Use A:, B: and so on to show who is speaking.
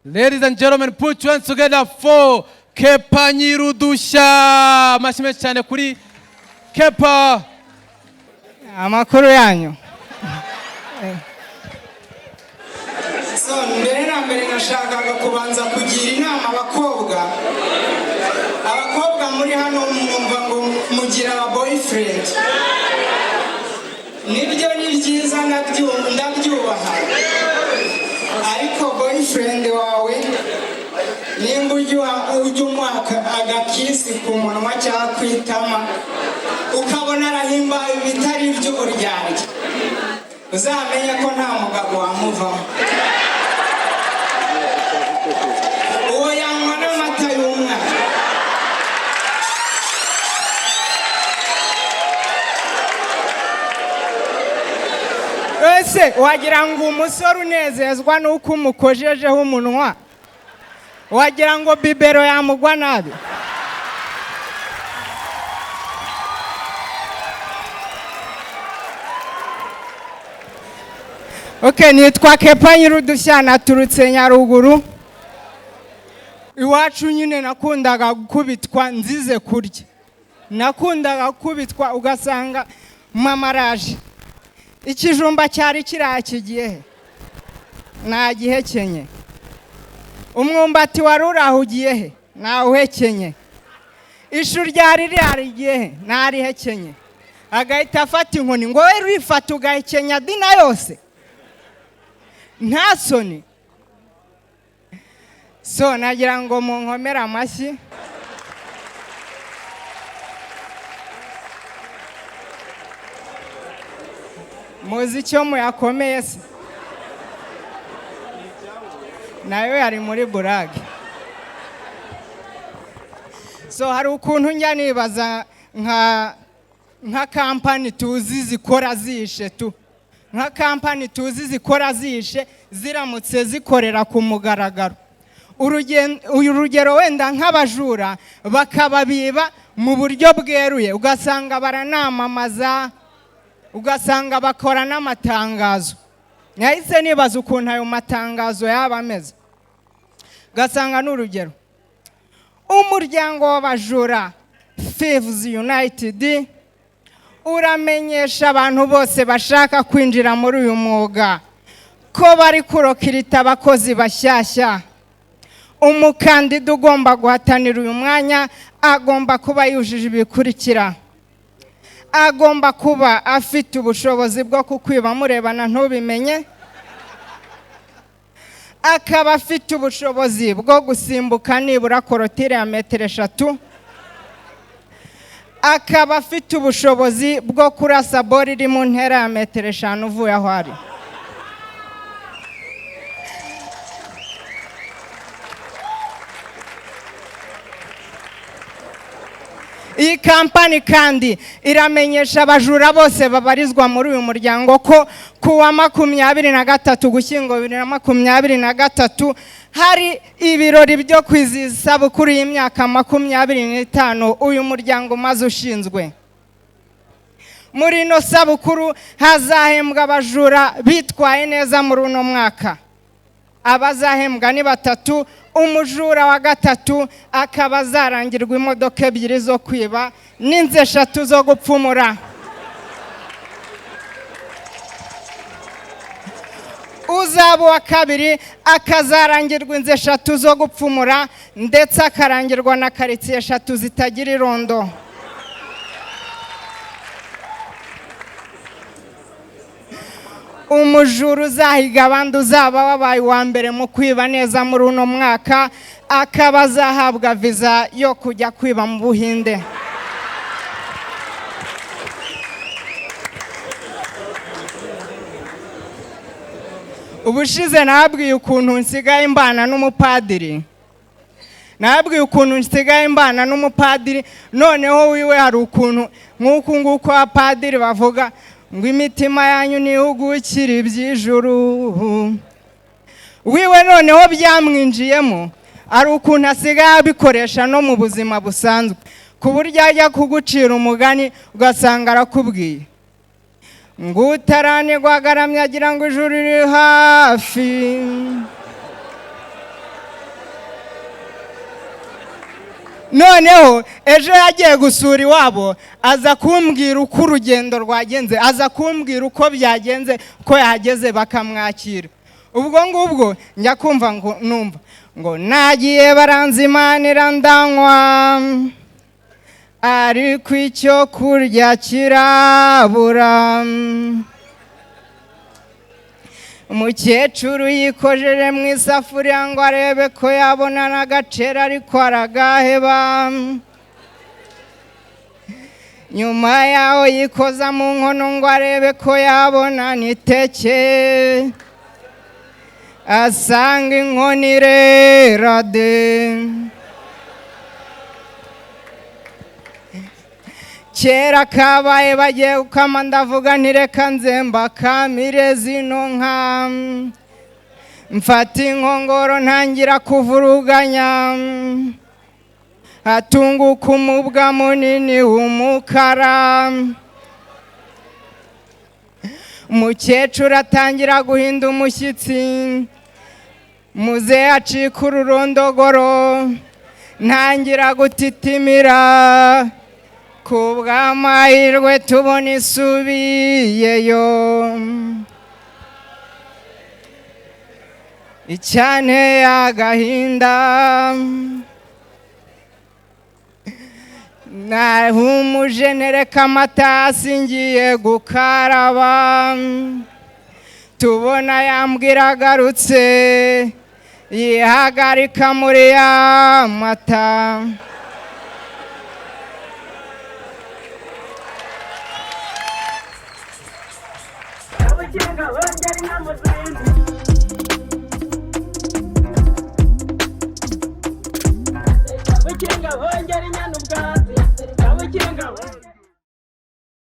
A: Ladies and gentlemen, put your hands together for Kepa Nyirudusha. Mashime cyane kuri Kepa.
B: Amakuru yanyu.
C: So mbere na mbere nashakaga kubanza kugira inama abakobwa muri hano mwumva ngo mugira aba boyfriend. Nibyo ni byiza ndabyubaha, ariko boyfriend wawe nimba ujya umwaka agakisi ku munwa cyangwa kwitama ukabona arahimbaye ibitari iby'uburyarya, uzamenye ko nta mugabo wamuvamo. Uwo yanywa n'amata y'umwana.
B: Ese wagira ngo umusore unezezwa nuko umukojejeho umunwa, wagira ngo bibero yamugwa nabi. Okay, nitwa Kepa Nyirudusha, naturutse Nyaruguru. Iwacu nyine nakundaga gukubitwa nzize kurya. Nakundaga gukubitwa ugasanga mama araje. Ikijumba cyari kirakigiye he? Nagihekenye. Umwumbati warurahugiye he? Nawuhekenye. Ishu ryari ryarigiye he? Narihekenye. Agahita afata inkoni ngo we rifata ugahekenya dina yose. Nta soni. So nagira ngo munkomere amashyi. Muzi icyo muyakomeye se? Nayo yari muri burage. So hari ukuntu njya nibaza nka kampani tuzi zikora zishe tu. Nka kampani tuzi zikora zishe ziramutse zikorera ku mugaragaro. Urugero wenda nk'abajura bakababiba mu buryo bweruye, ugasanga baranamamaza, ugasanga bakora n'amatangazo. Nahise nibaza ukuntu ayo matangazo yaba ameze. Ugasanga n'urugero, umuryango w'abajura Thieves United uramenyesha abantu bose bashaka kwinjira muri uyu mwuga ko bari kurokirita abakozi bashyashya. Umukandida ugomba guhatanira uyu mwanya agomba kuba yujuje ibikurikira: agomba kuba afite ubushobozi bwo kukwiba murebana ntubimenye, akaba afite ubushobozi bwo gusimbuka nibura korotire ya metero 3, akaba afite ubushobozi bwo kurasa bori iri mu ntera ya metero 5 uvuye aho ari. Iyi kampani kandi iramenyesha abajura bose babarizwa muri uyu muryango ko kuwa 23 Ugushyingo 2023 hari ibirori byo kwizihiza isabukuru y'imyaka 25 uyu muryango umaze ushinzwe. Muri ino sabukuru hazahembwa abajura bitwaye neza muri uno mwaka. Abazahembwa ni 3, umujura wa 3 akaba zarangirwa imodoka 2 zo kwiba n'inze 3 zo gupfumura. Uzaba wa 2 akazarangirwa inze 3 zo gupfumura ndetse akarangirwa na karitsiye 3 zitagira irondo. Umujuru uzahiga abandi uzaba wabaye wa mbere mu kwiba neza muri uno mwaka akaba azahabwa viza yo kujya kwiba mu Buhinde. Ubushize nabwiye ukuntu nsigaye mbana n'umupadiri. Noneho wiwe hari ukuntu nk'uko abapadiri bavuga ngo imitima yanyu nihugukira iby'ijuru. Wiwe noneho byamwinjiyemo, ari ukuntu asigaye abikoresha no mu buzima busanzwe, ku buryo ajya kugucira umugani ugasanga arakubwiye ngo utaranirwa agaramye agira ngo ijuru riri hafi. noneho ejo yagiye gusura iwabo aza kumbwira uko urugendo rwagenze, aza kumbwira uko byagenze, ko yahageze bakamwakira. ubwo ngubwo njya kumva ngo numva ngo nagiye baranzimanira ndanywa, ariko icyo kurya kirabura. umukecuru yikojeje mu isafuriya ngo arebe ko yabona n'agaceri, ariko aragaheba. nyuma yaho yikoza mu nkono ngo arebe ko yabona n'iteke, asanga inkono irera de. kera kabaye bagiye gukama, ndavuga ntireka nzemba kamire zino nka, mfata inkongoro ntangira kuvuruganya, hatunguka umubwa munini w'umukara. umukecuru atangira guhinda umushyitsi, muzehe acika ururondogoro, ntangira gutitimira, ku bw'amahirwe tubona isubiyeyo. icyanteye agahinda, nahumuje nereka amatasi ngiye gukaraba, tubona yambwira agarutse, yihagarika muri ya mata.
D: We're